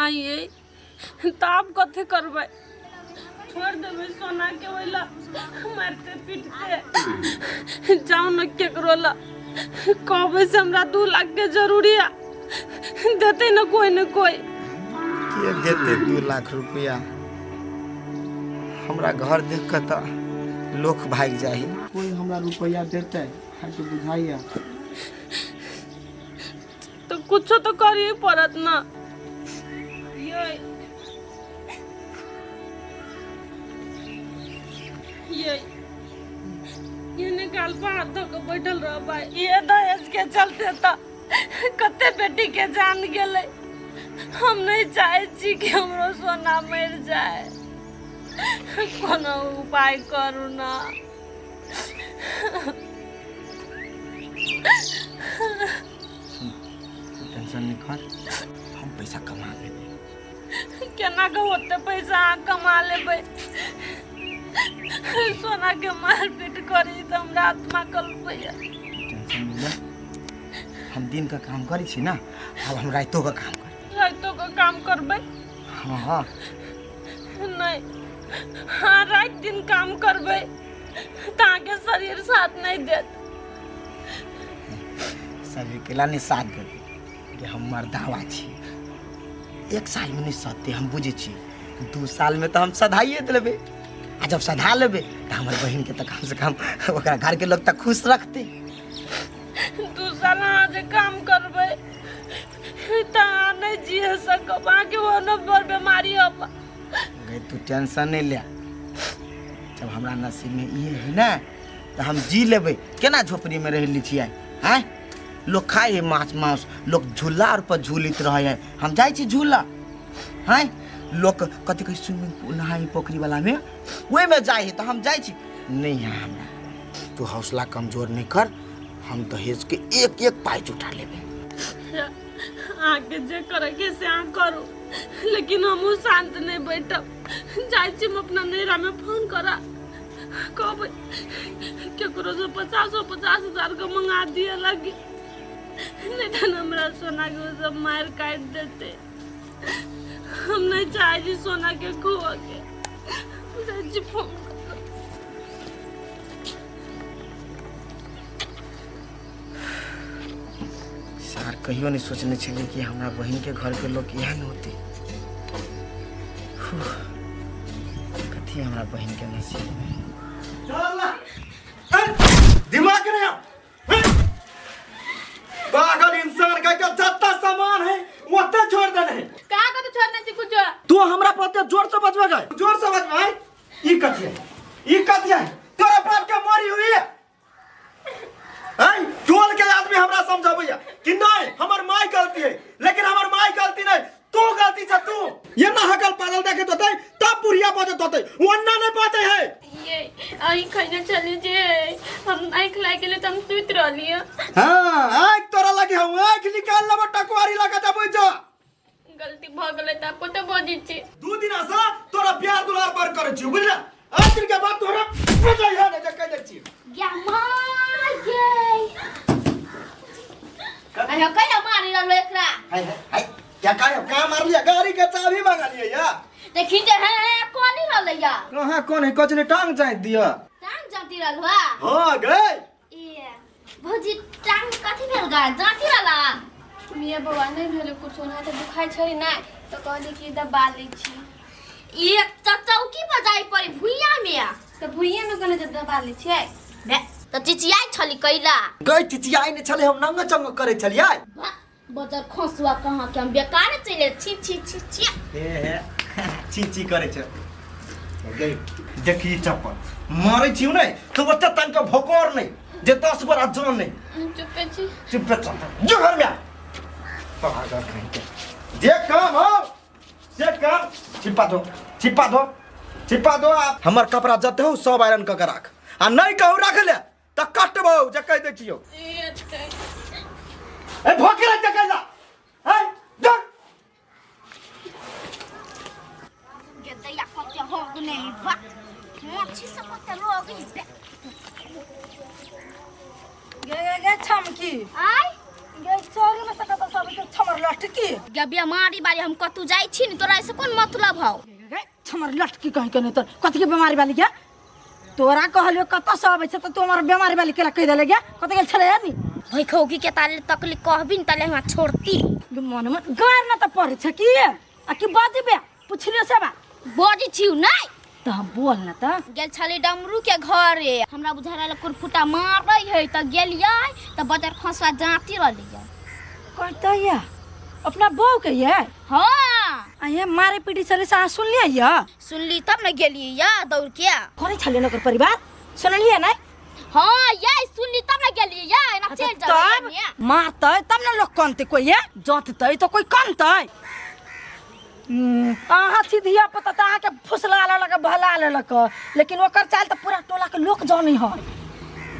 आइए तो आप कथे करबे छोड़ देबे सोना के वैला मारते पीटते जाओ न केकरो ला कहबे से हमरा 2 लाख के जरूरी है देते न कोई के देते 2 लाख रुपया हमरा घर देख के तो लोग भाग जाही कोई हमरा रुपया देते है तो बुझाइया तो कुछ तो करिए पड़त ना ये निकाल हाथ धो के बैठल रह भाई ये दहेज के चलते तो कते बेटी के जान गेले हम नहीं चाहे छी कि हमरो सोना मर जाए कोनो उपाय करू ना टेंशन नहीं कर हम पैसा कमा लेबे केना के होते पैसा कमा लेबे सोना के मारपीट करी तो हमरा आत्मा कल्पैया टेंशन नहीं ले हम दिन का काम करी छी ना अब हम रातों का काम करी रातों का काम करबे हां नहीं हाँ रात दिन काम करबे ताके शरीर साथ नहीं देत शरीर के लाने साथ दे कि हम मर्दावा छी 1 साल में नहीं सते हम बुझे छी 2 साल में तो हम सधाइए लेबे आ जब सधा लेबे तो हमारे बहन के तो कम से कम ओकरा घर के लोग तक खुश रखते 2 साल आज काम करबे ता नहीं जी सकब आके वो न बर बीमारी अब गई तू टेंशन नहीं ले जब हमरा नसीब में ये है ना तो हम जी लेबे केना झोपड़ी में रह ली छियै हैं लोग खाए माछ मांस लोग झूला पर झूलित रहे हैं हम जाई छी झूला हैं लोग कथी कह स्विमिंग पूल नहाई पोखरी वाला में ओए में जाई तो हम जाई छी नहीं है हमरा तू हौसला कमजोर नहीं कर हम दहेज के एक पाई जुटा लेबे आगे जे करे के से आ करू लेकिन हम शांत नहीं बैठब जाई छी हम अपना नेरा में फोन करा कहबे केकरो से 50 हजार का मंगा दिए लगी नहीं तो हमरा सोना के सब मार काट देते हम नहीं चाहे सोना के खो के फोन यार कहियो नहीं सोचने छलिए कि हमारा बहन के घर के लोग यहाँ न होते कथी हमारा बहन के नसीब में दिमाग नहीं पागल इंसान का जितना सामान है वो छोड़ देना है का तो छोड़ने से कुछ तू हमरा पते जोर से बजवा गए जोर से बजवा ई कथी है तोरा बाप के मरी हुई है हैं टोल के आदमी हमरा समझाबैया कि नहीं हमर माई गलती है लेकिन हमर माई गलती नहीं तू गलती छ तू ये ना हकल पागल देखे तो तब बुढ़िया बजत होते वन्ना नहीं बाते है ये आई खाने चले जे हम आई खिला के लिए तुम सुत रहलिए हां आंख तोरा लगे हम आंख निकाल लेबो टकवारी लगा देबो जो गलती भ गेलै त को त बजै छी 2 दिन से तोरा प्यार दुलार पर करे छी बुझला आज दिन के बाद तोरा बजाई है ना कह दे छी या माय गे अरे कहिया मारी रहलो एकरा हाय क्या का मार लिया गाड़ी का चाबी मांगा लिया या देखी जे है कौन ही रहले या कहां कौन है कचने टांग चाह दिया टांग जाती रहलवा हां गए ए भौजी टांग कथि भेल गा जाती रहला मिया बाबा नहीं भेले कुछ ना त दुखाई छरी ना तो कहली कि दबा लै छी एक चौकी बजाई पड़ी भुइया में तो भुइया में कने दबा लै छी बे त चिचियाई छली कैला गई चिचियाई ने छले हम नंगा चंग करे छलिए बजर खसुआ कहां के हम बेकार चले छी छी छी छी ए छी करे छ गई देखी चप्पल मारे छी नहीं तो बच्चा तन का भोकोर नहीं जे 10 बार जान नहीं चुप छी चुप चुप जो घर में पागल कहीं के जे काम हो से काम छिपा दो आप हमर कपड़ा जते हो सब आयरन क के राख आ नहीं कहू राख ले त कटबो जे कह दे छियो ए भोकरा जकला है डर के दैया कते हो नहीं बा मच्छी से कते लोग गे छमकी आई गे चोरी में सकत सब के छम हमर लटकी गे बीमारी बारी हम कतू जाइ छी न तोरा से कोन मतलब हौ हमर लटकी कहीं के नहीं तो कथी के बीमारी वाली के तोरा कहलियो कत से आबै छ त तोमर बीमारी वाली केला कह देले गे कत गेल छले यानी भई खौगी के ताले तकली कहबी न ताले हमरा छोड़ती मन में गार न त पड़े छ की आ की बाजबे पुछलियो से बा बजी छिउ नहीं त हम बोल न त गेल छली डमरू के घरे हमरा बुझाला कुरफुटा मारै है त गेलियै त बजार खसवा जाती रहलियै कहता या अपना बहू के ये हाँ आ ये मारे पीटी चले सा सुन लिया या सुनली तब न गेलियै या दौड़ के कोनी छले नकर परिवार सुनलिए नहीं हाँ ये सुनली तब न गेलियै या एना चल तब जाबै मारतै तब न लोग कानते कोई ये जततै तो कोई कानतै अहाँ सीधिया पता त अहाँ के फुसला ललक भला ललक लेकिन ओकर चाल त पूरा टोला के लोग जानी है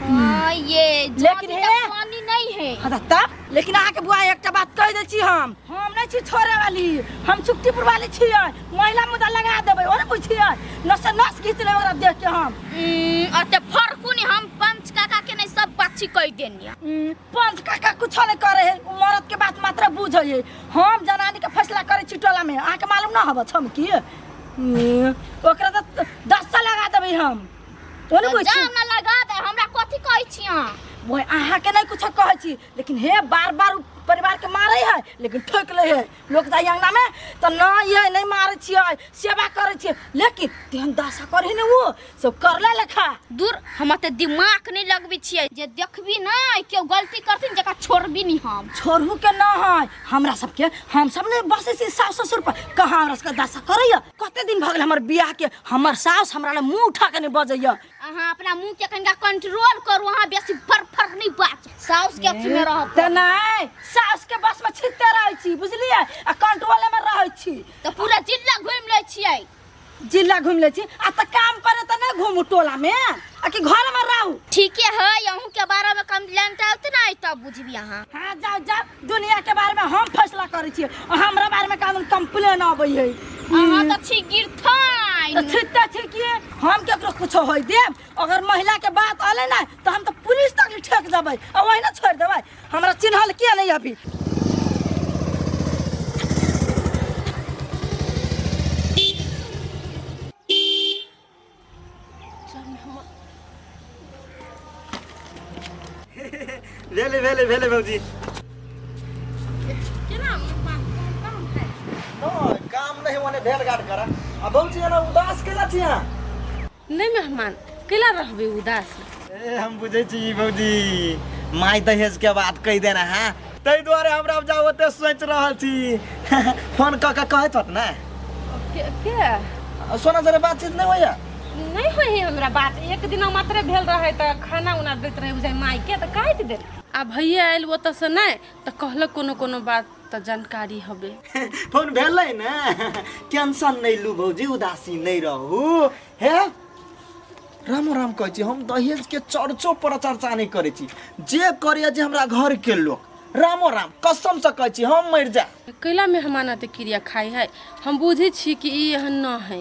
हाँ ये लेकिन जाति हे त पानी नहीं है हाँ तब लेकिन अहाँ के बुआ एकटा बात कह दै छी हम नहीं छी छोड़े वाली हम चुक्तिपुर वाली छियै महिला मुद्दा लगा देबै ओने बुझियै नस नस खींच लेबै ओकरा देख के हम अते फरकुनी हम पंच काका के नहीं सब बात कह देनिया पंच काका कुछ नहीं करे है मरद के बात मात्र बुझै है हम जनानी के फैसला करे छी टोला में अहाँ के मालूम ना हबे छम की ओकरा त 10 लगा देबै हम ओने बुझ जान ना लगा दे हमरा कथि कहै छी अहाँ वो अहाँ के नहीं कुछ कहै छी लेकिन हे बार बार परिवार के मारे है लेकिन ठोक ले है लोग जाई अंगना में तो ना ये नहीं मारे छियै सेवा करे छियै लेकिन तेहन दासा करे ने वो सब करले लेखा दूर हम त दिमाग नहीं लगबी छियै जे देखबी ना केओ गलती करथिन जका छोड़बी नहीं हम छोड़ू के ना है हमरा सब के हम सब ने बसे से सास ससुर पर कहां हमरा सब दासा करैया कते दिन भगल हमर बियाह के हमर सास हमरा ले मुंह उठा के नहीं बजैया अहाँ अपना मुंह के कनिका कंट्रोल करू अहाँ बेसी फर नहीं बात साउस के अथी में रहत त नहीं सास के बस में छिते रहै छी बुझलिए आ कंट्रोल में रहै छी त पूरा जिला घुम लै छियै जिला घूम ले छी आ त काम करे त नहीं घूमू टोला में आ कि घर में रहू ठीके है अहूं के बारे में कंप्लेंट आउत ना तब बुझबी अहाँ हाँ जाओ जाओ दुनिया के बारे में हम फैसला करे छी हमरा बारे में कानून कंप्लेन आबै है अहाँ त छी गिरथाइन छिते छिकिए हम केकरो कुछ होय देब अगर महिला के बात आले ना तो हम तो पुलिस तक ठेक देबै आ वही ना छोड़ देबै हमरा चिन्हल किया नहीं अभी भेले भौजी केना काम है काम नहीं होने भेड़ घाट करा अब भौजी ना उदास केला छी यहाँ नहीं मेहमान केला रहबे उदास ए हम बुझे छी भौजी माय दहेज के बात कह देना है तै द्वारे हमरा अब जाओ ओते सोच रहल छी फोन क के कहत होत ना के सोना जरे बातचीत नहीं होया नहीं होई हमरा बात एक दिन मात्र भेल रहे त खाना उना देत रहे बुझाई माई के त काट दे आ भैया आइल वो त से नहीं त कहलक कोनो बात त जानकारी हबे फोन भेलै ना टेंशन नहीं लू भौजी उदासी नहीं रहू हे राम राम कहै छी हम दहेज के चर्चो पर चर्चा नहीं करे छी जे करे जे हमरा घर के लोग रामो राम कसम से कहै छी हम मर जा कैला मेहमान आते क्रिया खाई है हम बुझे छी कि ई एहन न है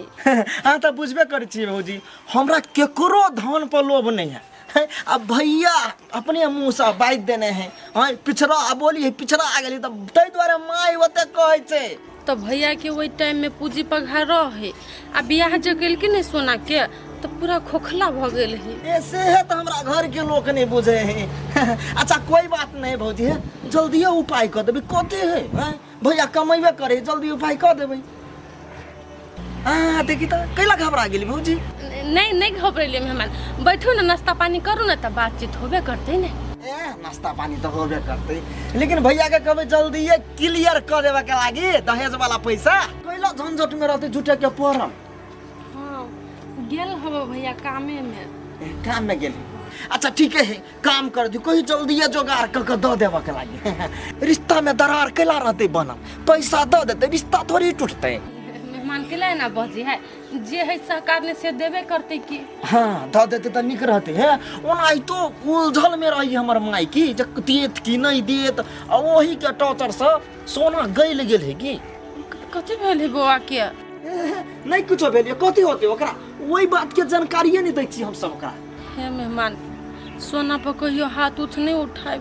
हाँ तो बुझबे करे छी भौजी हमरा केकरो धन पर लोभ नहीं है अब भैया अपने मुंह से बात देने हैं हाँ पिछड़ा बोली पिछड़ा आ गई तब तै द्वारे माय ओते कहै छै तो भैया के वही टाइम में पूंजी पघार रहे आ बियाह जो गेल के नहीं सोना के तो पूरा खोखला भ गेल है ऐसे है तो हमरा घर के लोग नहीं बुझे हैं अच्छा कोई बात नहीं भौजी है जल्दी उपाय कर देबे कते है भैया कमेबे करे जल्दी उपाय कर देबे हाँ देखी तो कैला घबरा गेली भौजी नहीं घबरेलिए मेहमान बैठो ना नाश्ता पानी करू ना तब बातचीत होबे करते ना नाश्ता पानी तो होबे करते लेकिन भैया के कहबे जल्दी ये क्लियर कर देबे के लागी दहेज वाला पैसा कैला झंझट में रहते झूठे के परम हाँ गेल हबो भैया कामे में काम में गेली अच्छा ठीक है काम कर दी कोई जल्दी ये जोगाड़ क दे देबे के लागी रिश्ता में दरार कैला रहते बनल पैसा दे देते रिश्ता थोड़ी टूटते मेहमान के लिए ना बजी है जे है सरकार ने से देबे करते की हाँ द देते तो निक रहते है ओनाई तो उलझल में रही हमर माई की जे देत की नहीं देत आ वही के टॉर्चर से सोना गइल गेल है की कथि भेल है बुआ के नहीं कुछ भेल कथि होते ओकरा वही बात के जानकारी नहीं दै छी हम सब ओकरा हे मेहमान सोना पर कहियो हाथ उठ नहीं उठाए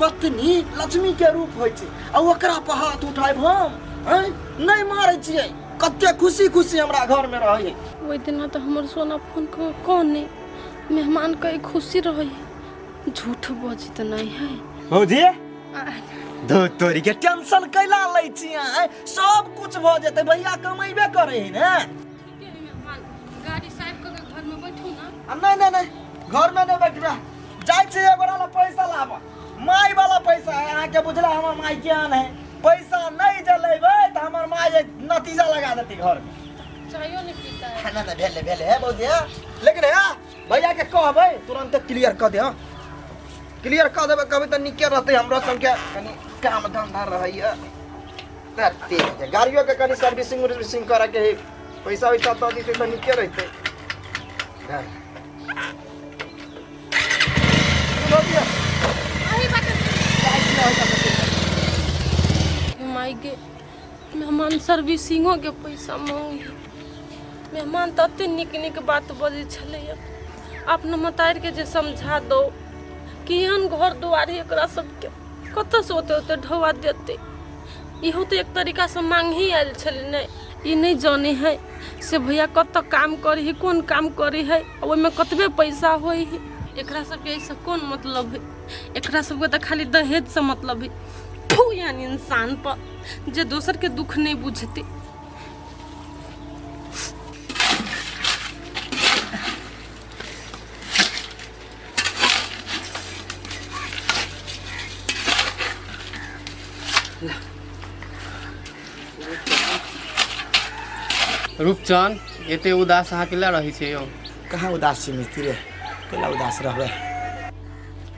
पत्नी लक्ष्मी के रूप होइ छै आ ओकरा पर हाथ उठाएब हम हैं नहीं मारै छियै कते खुशी खुशी हमरा घर में रहै ओहि दिन तो हमर सोना फोन कौन नहीं मेहमान के खुशी रहे झूठ बजी तो नहीं है भौजी धो तोरी के टेंशन कैला लै छियै सब कुछ भ जेतै भैया कमेबे करे है ना गाड़ी साइड कर के घर में बैठू ना नहीं नहीं नहीं घर में नहीं बैठबा जाय छै एगोरा ला पैसा लाबा माई वाला पैसा है अहाँ के बुझला हमर माई ज्ञान है पैसा नहीं जलेबै त हमर माई नतीजा लगा देती घर में चायो नहीं पीता है ना ना भेले है भौजी लेकिन है भैया के कहबै तुरंत क्लियर कर दे हां क्लियर कर देबै कभी त निके रहतै हमरा संग के कनी काम धंधा रहैया करते है गाड़ियों के कनी सर्विसिंग करा के पैसा वैसा तो दी तो निके रहते माई के मेहमान सर्विसिंगो के पैसा मांगी मेहमान तो अते निक निक बात बजे छलैया अपना मतार के जे समझा दो कि एहन घर दुआरी एकरा सबके कत से ओते ढवा देते इहो तो एक तरीका से मांग ही आयल छले नहीं ई नहीं जाने है से भैया कत काम करे है कौन काम करे है ओहि में कतबे पैसा होई है एकरा सबके ऐसा कौन मतलब है एकरा सबके तो खाली दहेज से मतलब है फू यानी इंसान पर जे दोसर के दुख नहीं बुझते रूपचंद एते उदास अहाँ केला रही छै यौ कहाँ उदास छी मिस्त्री रे केला उदास रहबै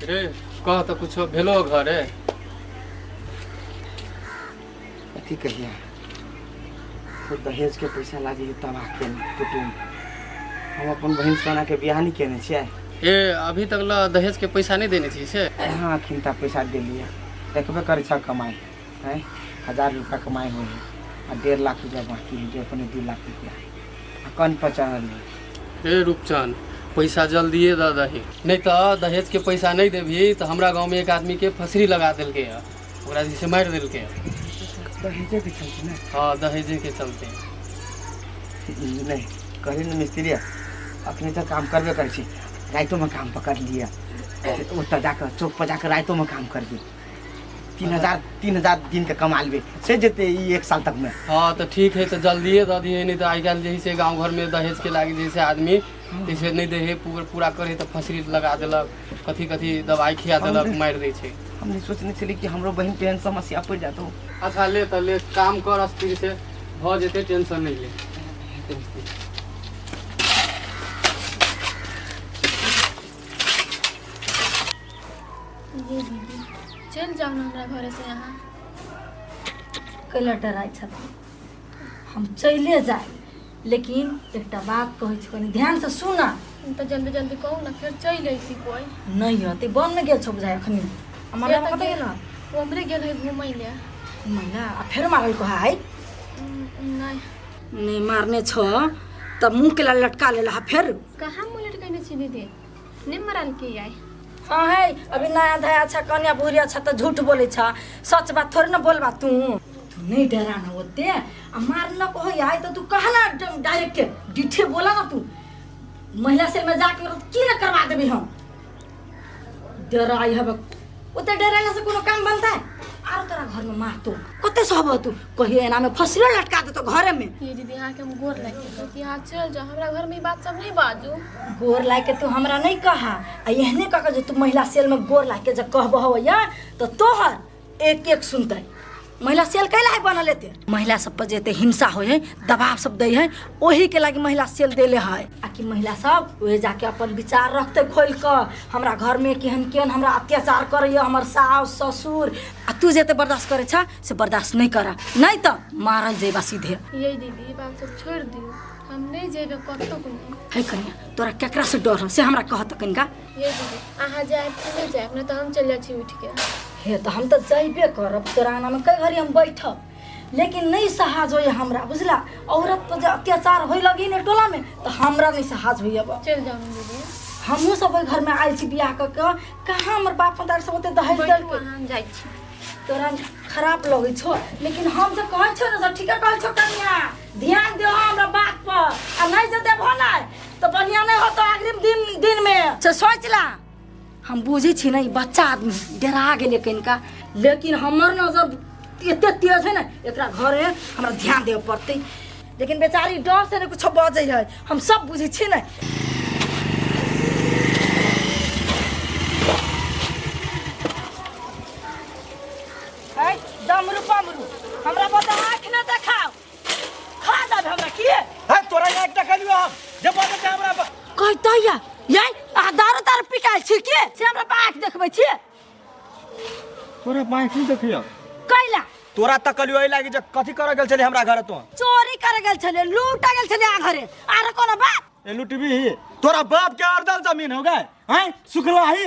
रे कह तो कुछो भेलो घरे अथी कहिया तो दहेज के पैसा लागी तबाह के कुटुम हम अपन बहन सोना के बियाह नहीं केने छियै ए अभी तक ल दहेज के पैसा नहीं देने छी से हाँ खिनता पैसा देलिए देखबे करे छ कमाई है 1000 रुपया कमाई हुई है और 1.5 लाख रुपया बाकी है अपने 2 लाख रुपया कौन पचान रे रूपचंद पैसा जल्दिए दे दही नहीं तो दहेज के पैसा नहीं देभी तो हमरा गांव में एक आदमी के फसरी लगा दिलके है ओकरा जैसे मार दिलके दहेजे के चलते ना हाँ दहेजे के चलते नहीं कहे न मिस्त्री अपने तो काम करबे करे छी रातों में काम पकड़ लिया ओतऽ जाकर चौक पर जाकर रातों में काम कर दी 3000 दिन के कमा लेबे से जेते ई 1 साल तक में हाँ तो ठीक है तो जल्दिए दे दिए नहीं तो आई काल जैसे गांव घर में दहेज के लागे जैसे आदमी जैसे नहीं दे पूरा करे तो फसरी लगा दिलक कथी कथी दवाई खिया दिलक मार दै छै हमने सोचने छली कि हमरो बहन पे एहन समस्या पड़ जातो अच्छा ले तो ले काम कर स्थिर से भ जेते टेंशन नहीं ले ये दीदी चल जाओ ना हमरा घर से यहाँ कैला डराइ छथिन हम चले जाए लेकिन एकटा बात कहै छी कनी ध्यान से सुना तो जल्दी जल्दी कहू ना फिर चल अइसी कोई नहीं होते बन में गेल छौ बुझाइ अखनी हमर ये नाम तो कतै गेल वो हमरे गेल है घूमै ले मैना आ फेर मारल को है नहीं नहीं मारने छ त मुंह के लटका लेला फेर कहाँ मुँह लटकैने छी दीदी नहीं मरल के आई हाँ है अभी नया धया अच्छा कन्या बुढ़िया अच्छा तो झूठ बोले छ सच बात थोड़ी ना बोलबा तू नहीं डराना होते आ मारना को है तो तू कहा ना डायरेक्ट डिठे बोला ना तू महिला सेल में जाके की ना करवा देबी हम डराई हब ओते डराइला से कोनो काम बनता है आरो तोरा घर में मार तो कते सहब तू कहिए एना में फसलो लटका दे तो घरे में ये दीदी यहाँ के हम गोर लगे कि यहाँ चल जाओ हमरा घर में बात सब नहीं बाजू गोर लाय के तू हमरा नहीं कहा आ एहने कह के जो तू महिला सेल में गोर लाय के जब कहब होया तो तोहर एक एक सुनते महिला सेल कैला है बनल एते महिला सब पर जेते हिंसा होय है दबाव सब दे है ओही के लागी महिला सेल देले है आ कि महिला सब ओहे जाके अपन विचार रखते खोल के हमरा घर में केहन केहन हमरा अत्याचार करैया हमर सास ससुर आ तू जेते बर्दाश्त करे छ से बर्दाश्त नहीं करा नहीं तो मारल जेबा सीधे ये दीदी बात सब छोड़ दियो हम नहीं जेबे कतो को नहीं है कन्या तोरा केकरा से डर हो से हमरा कहत कनिका ये दीदी अहाँ जाए तो नहीं जाए नहीं तो हम चल जाए उठ के हे तो हम तो जाइबे करब तोरा आना में कई घड़ी हम बैठब लेकिन नहीं सहाज होय हमरा बुझला औरत पर जो अत्याचार होय लगी ने टोला में तो हमरा नहीं सहाज होय अब चल जाओ दीदी हमहूँ सब ओहि घर में आयल छी बियाह कऽ के कहाँ हमर बाप मतार सब ओते दहेज देलकै हम जाइ छी तोरा खराब लगै छौ लेकिन हम जे कहै छौ ने सब ठीके कहै छौ कन्या ध्यान दे हमरा बात पर आ नहीं जे देबो ना तो बढ़िया नहीं होतो अग्रिम दिन में से सोच ला हम बुझै छी ना ई बच्चा आदमी डरा गेलै कनिका लेकिन हमर नजर एते तेज है ना एकरा घरे हमरा ध्यान देवे पड़तै लेकिन बेचारी डर से ने कुछ बजै है हम सब बुझै छी ना दमरू पमरू हमरा बता आँख न देखाओ खा जाबे हमरा की है तोरा आँख देखलियो हम जे बोले छै हमरा कह तैया ये आ दारू तार पिकाल छी के से हमरा आँख देखबै छी तोरा आँख नहीं देखियो कैला तोरा तकलियो ए लागी जे कथि कर गेल छले हमरा घर तो चोरी कर गेल छले लूटा गेल छले आ घरे आर कोनो बात ए लुटबी ही तोरा बाप के अर्धल जमीन हो गए हैं सुखला ही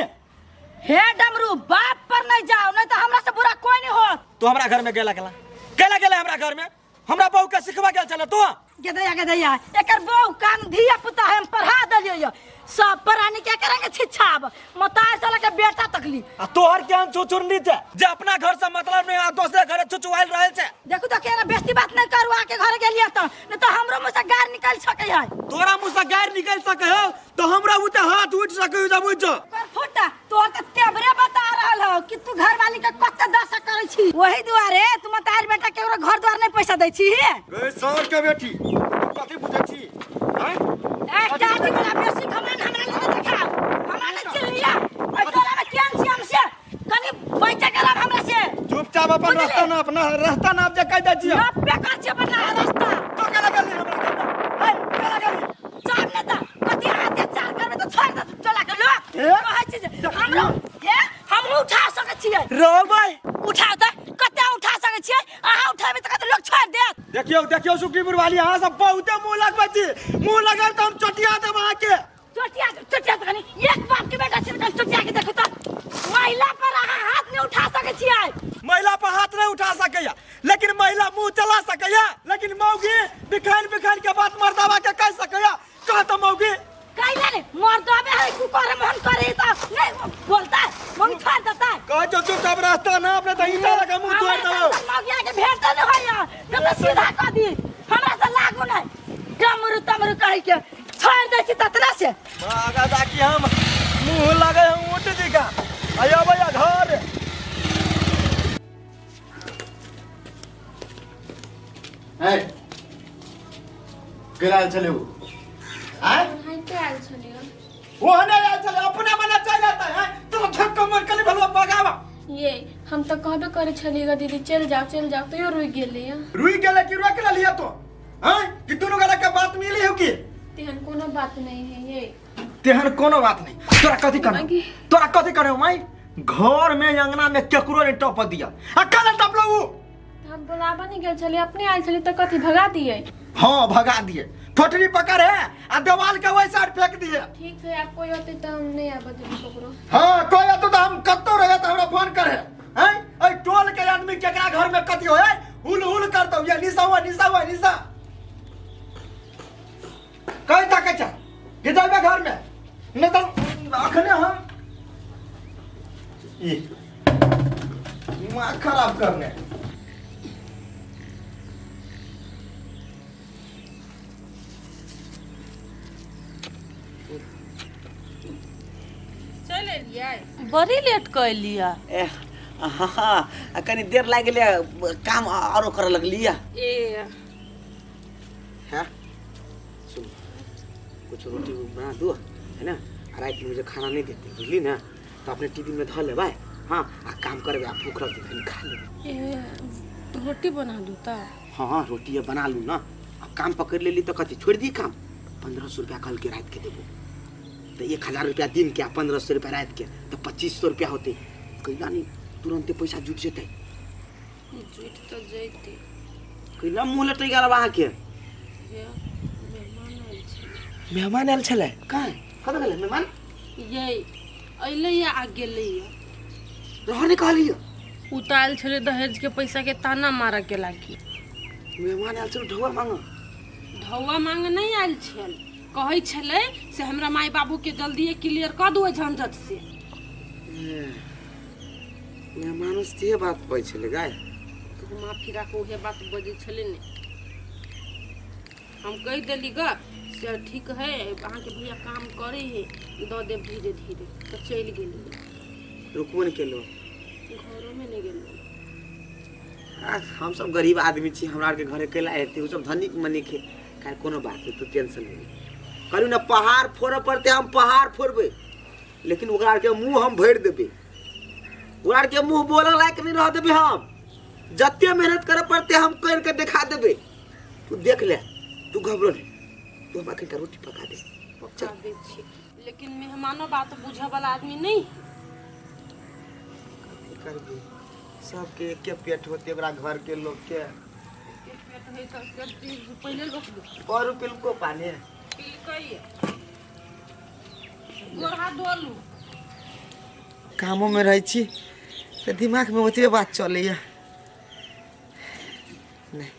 हे डमरू बाप पर नहीं जाओ नहीं तो हमरा से बुरा कोई नहीं होत तो हमरा घर में गेला गेला हमरा घर में हमरा बहू के सिखवा गेल चले तो गदैया एकर बहू कान धिया पुता हम पढ़ा दलियो सब परानी क्या करेंगे छिछाब मताय साला के बेटा तकली आ तोहर के चुचुरनी छे जे अपना घर से मतलब नहीं आ दूसरे घर चुचुआइल रहल छे देखू तो केना बेइज्जती बात नहीं करू आके घर गेलिए तो नहीं तो हमरो मुंह से गार निकल सके है तोरा मुंह से गार निकल सके हो तो हमरा उते हाथ उठ सके जब उठ कर फुटा तोर के तेबरे बता रहल हो कि तू घर वाली के कत्ते दशा करे छी वही दुआरे तू मतार बेटा के घर द्वार नहीं पैसा दै छी गए सर के बेटी कथि बुझै छी हैं एक टाटी वाला बेसी घमंड हमरा लगे देखाओ हमरा ले चिल्लिया ओइ तोरा में केन छी हमसे कनी बैठे करब हमरा से चुपचाप अपन रास्ता ना अपना रास्ता ना जे कह दै छी ना बेकार छी अपन रास्ता तो के लगल हमरा है के लगल चार नेता कथि हाथे चार करबे तो छोड़ दे चला के लोग कहै छी जे हमरो हम उठा सकै छियै रो भाई उठाओ त कते उठा सकै छियै अहाँ उठाबे त कते लोग छोड़ देत देखियो सुखीपुर वाली यहाँ सब बहुते मुंह लगबै छी मुंह लगल तो हम चटिया देब अहाँ के चोटिया त कनी एक बाप के बेटा से चोटिया के देखो त महिला पर अहाँ हाथ नहीं उठा सकै छियै महिला पर हाथ नहीं उठा सकेया लेकिन महिला मुंह चला सकेया लेकिन मौगी बिखान के बात मर्दावा के कह सकेया कह तो मौगी कैला ने मर्दावे है कुकर मन करे त नहीं बोलता मन छोड़ देता कह जो चुपचाप रास्ता ना अपने तो ईटा लगा मुंह तोड़ दो मौगिया के भेट त नहीं होया न तो सीधा क दी हमरा से लागू नहीं डमरू तमरू कह के छोड़ दे छी ततरा से आगा जाके हम मुंह लगे हम उठ दिखा आया भैया घर है केला चले वो हैं हाइते आइल छलियो वो नहीं आया चले अपना मना चल जाता है तो धक्का मार के भलवा भगावा ये हम तो कहबे करे छलिएगा दीदी चल जाओ तो यो रुक गेले रुई गेले कि रोक लिया तो हैं कि दोनों गला के बात मिली हो कि तेहन कोनो बात नहीं है ये तेहन कोनो बात नहीं तोरा कथि करे माई घर में अंगना में केकरो ने टप दिया अकेले टपलो वो हम बुलावा नहीं गेल छलिए अपने आइल छलिए तो कथि भगा दिए हां भगा दिए ठोटरी पकड़ है आ दीवार के वही साइड फेंक दिए ठीक है आप कोई होते तो हम नहीं आबे देबे ककरो हां कोई तो हम कत्तो रहे तो हमरा फोन करे हैं ए टोल के आदमी केकरा घर में कथि होय हुल हुल करतो ये निसा कई तक छ कि जाबे घर में न तो अखने हम ये दिमाग खराब करने चले लिया बड़ी लेट कर लिया हाँ कनी देर लाग गेलै काम औरो करे लगलिया ए हाँ सुन कुछ रोटी बना दो है ना रात में मुझे खाना नहीं देते बुझली ना तो अपने टीवी में धो ले भाई हाँ आ काम करबे आप भूख लग जाए खा ले रोटी बना दूं ता हाँ रोटी बना लूँ ना अब काम पकड़ ले ली तो कथी छोड़ दी काम 1500 रुपया कल के रात के देबो तो 1000 रुपया दिन के 1500 रुपया रात के तो 2500 रुपया होते कैला नहीं तुरंते पैसा जुट जेते जुट तो जैते कैला मुँह लटै गेल वहाँ के मेहमान आयल छलै कहाँ कतऽ गेलै मेहमान ये अइले या आ गेले या रह नहीं कहलियो उताल छले दहेज के पैसा के ताना मारा के लागी मेहमान आयल छलै ढौआ मांग ढौआ मांग नहीं आयल छल कहै छलै से हमरा माय बाबू के जल्दी क्लियर कर दो झंझट से। मैं मानुस ते बात पै छले गाय तो माफी राखो उहे बात बजे छलै ने। हम कह देली ग से ठीक है अहाँ के भैया काम करे है द देव धीरे धीरे तो चल गेली। रुकबो नहीं केलो घरों में नहीं गेलो। हम सब गरीब आदमी छी हमरा के घरे केला हेते उ सब धनिक मनिक है काहे कोनो बात है तू टेंशन नहीं करू ना। पहाड़ फोड़े पड़ते हम पहाड़ फोड़बे लेकिन ओकरा के मुंह हम भर देबे। ओकरा के मुंह बोले लायक नहीं रह देबे। हम जत्ते मेहनत करे पड़ते हम कर के दिखा देबे। तू देख ले तू घबरो नहीं तू हमरा के रोटी पका दे। पका दे छी लेकिन मेहमानों बात बुझे वाला आदमी नहीं करबे सबके एके पेट होते ओकरा घर के लोग के पेट है तो पहले लोग और पिल को पानी गोरहा धोलू कामों में रही छी तो दिमाग में ओतबे बात चले नहीं।